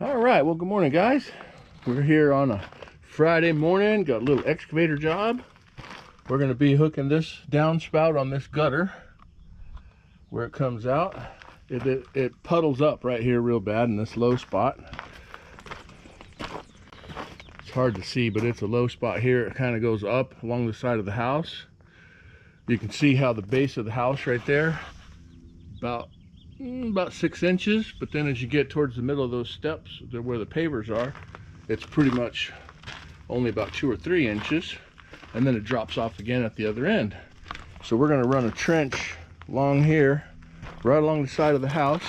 All right, well, good morning, guys. We're here on a Friday morning. Got a little excavator job. We're going to be hooking this downspout on this gutter where it comes out. It puddles up right here real bad in this low spot. It's hard to see, but it's a low spot here. It kind of goes up along the side of the house. You can see how the base of the house right there, about 6 inches, but then as you get towards the middle of those steps where the pavers are, it's pretty much only about 2 or 3 inches, and then it drops off again at the other end. So we're going to run a trench along here, right along the side of the house,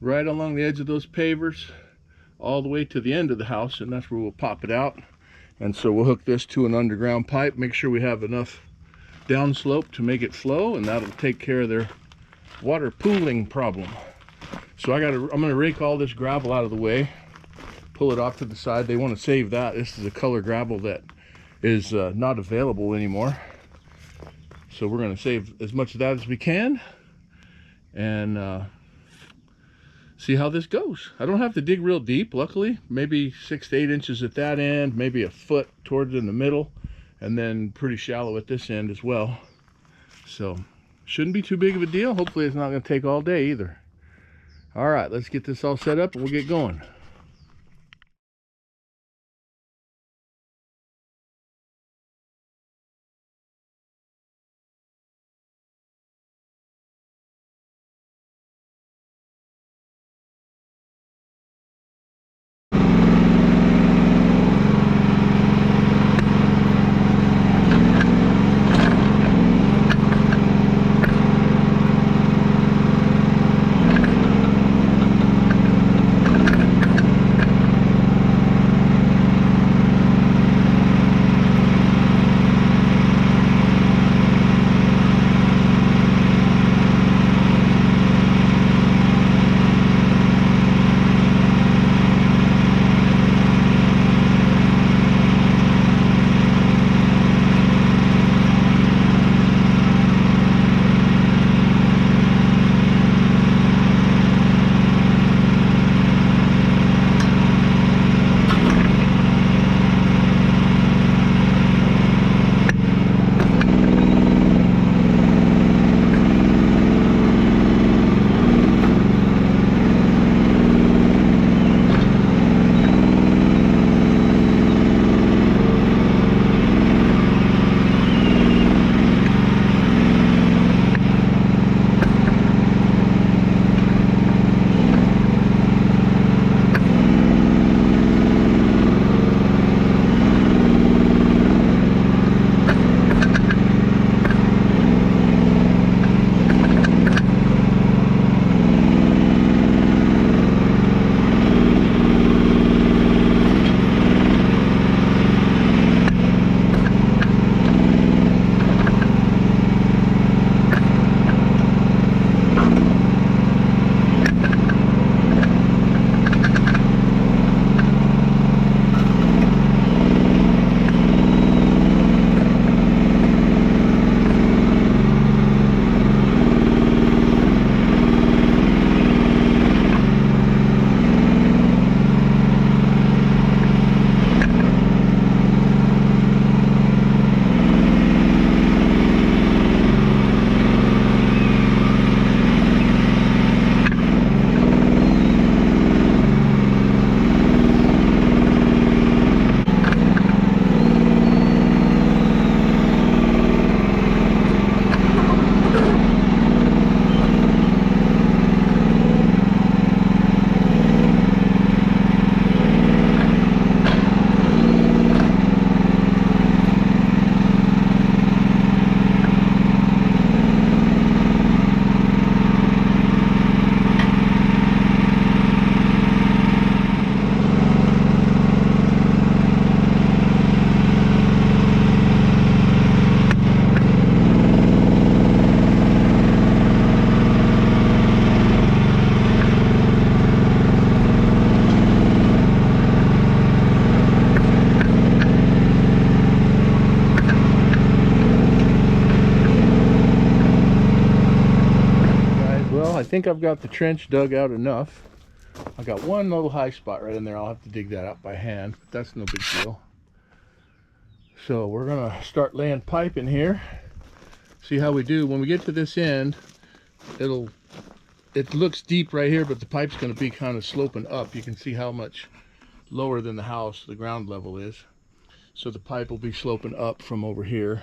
right along the edge of those pavers, all the way to the end of the house, and that's where we'll pop it out. And so we'll hook this to an underground pipe, make sure we have enough downslope to make it flow, and that'll take care of their water pooling problem. So I'm going to rake all this gravel out of the way, pull it off to the side. They want to save that. This is a color gravel that is not available anymore. So we're going to save as much of that as we can and see how this goes. I don't have to dig real deep, luckily. Maybe 6 to 8 inches at that end, maybe a foot towards in the middle, and then pretty shallow at this end as well. So shouldn't be too big of a deal. Hopefully it's not going to take all day either. All right, let's get this all set up and we'll get going. think I've got the trench dug out enough. I got one little high spot right in there. I'll have to dig that out by hand, but that's no big deal. So we're gonna start laying pipe in here. See how we do. When we get to this end, it looks deep right here, but the pipe's gonna be kind of sloping up. You can see how much lower than the house the ground level is. So the pipe will be sloping up from over here.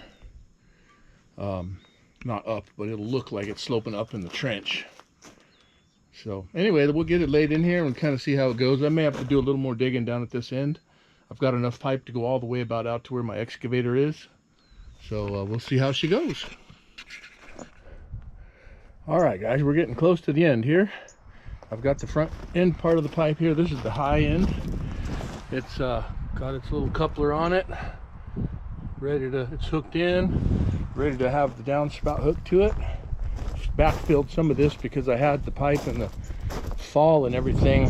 Not up, but it'll look like it's sloping up in the trench. So anyway, we'll get it laid in here and kind of see how it goes. I may have to do a little more digging down at this end. I've got enough pipe to go all the way about out to where my excavator is. So we'll see how she goes. All right, guys, we're getting close to the end here. I've got the front end part of the pipe here. This is the high end. It's got its little coupler on it. It's hooked in, ready to have the downspout hooked to it. Backfilled some of this because I had the pipe and the fall and everything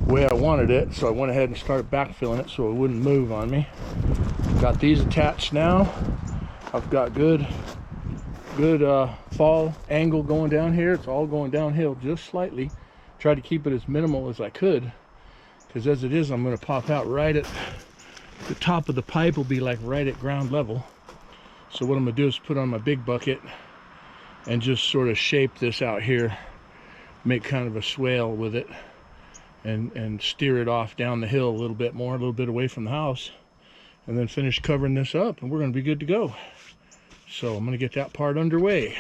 the way I wanted it, so I went ahead and started backfilling it so it wouldn't move on me. Got these attached now. I've got good fall angle going down here. It's all going downhill just slightly. Tried to keep it as minimal as I could, because as it is, I'm going to pop out right at the top of the pipe. Will be like right at ground level. So what I'm going to do is put on my big bucket and just sort of shape this out here, make kind of a swale with it, and steer it off down the hill a little bit more, a little bit away from the house, and then finish covering this up, and we're going to be good to go. So I'm going to get that part underway.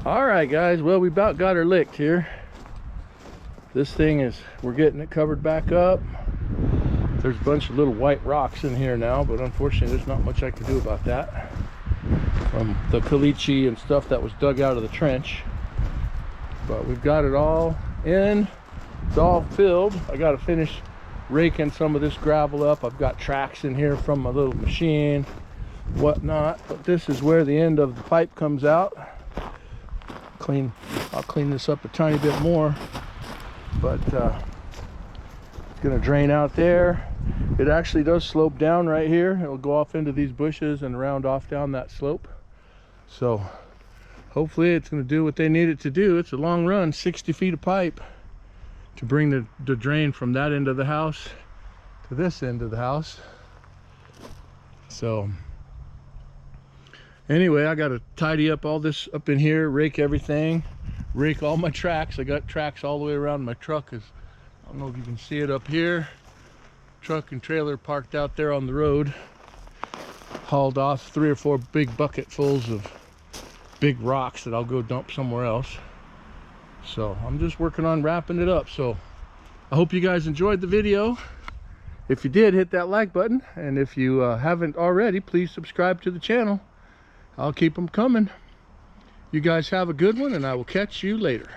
Alright guys, well, we about got her licked here. This thing is, we're getting it covered back up. There's a bunch of little white rocks in here now, but unfortunately there's not much I can do about that. From the caliche and stuff that was dug out of the trench. But we've got it all in. It's all filled. I got to finish raking some of this gravel up. I've got tracks in here from my little machine, whatnot. But this is where the end of the pipe comes out. I'll clean this up a tiny bit more, but it's going to drain out there. It actually does slope down right here. It'll go off into these bushes and round off down that slope. So hopefully it's going to do what they need it to do. It's a long run, 60 feet of pipe to bring the drain from that end of the house to this end of the house. So anyway, I got to tidy up all this up in here, rake everything, rake all my tracks. I got tracks all the way around my truck. I don't know if you can see it up here. Truck and trailer parked out there on the road. Hauled off 3 or 4 big bucketfuls of big rocks that I'll go dump somewhere else. So I'm just working on wrapping it up. So I hope you guys enjoyed the video. If you did, hit that like button. And if you haven't already, please subscribe to the channel. I'll keep them coming. You guys have a good one, and I will catch you later.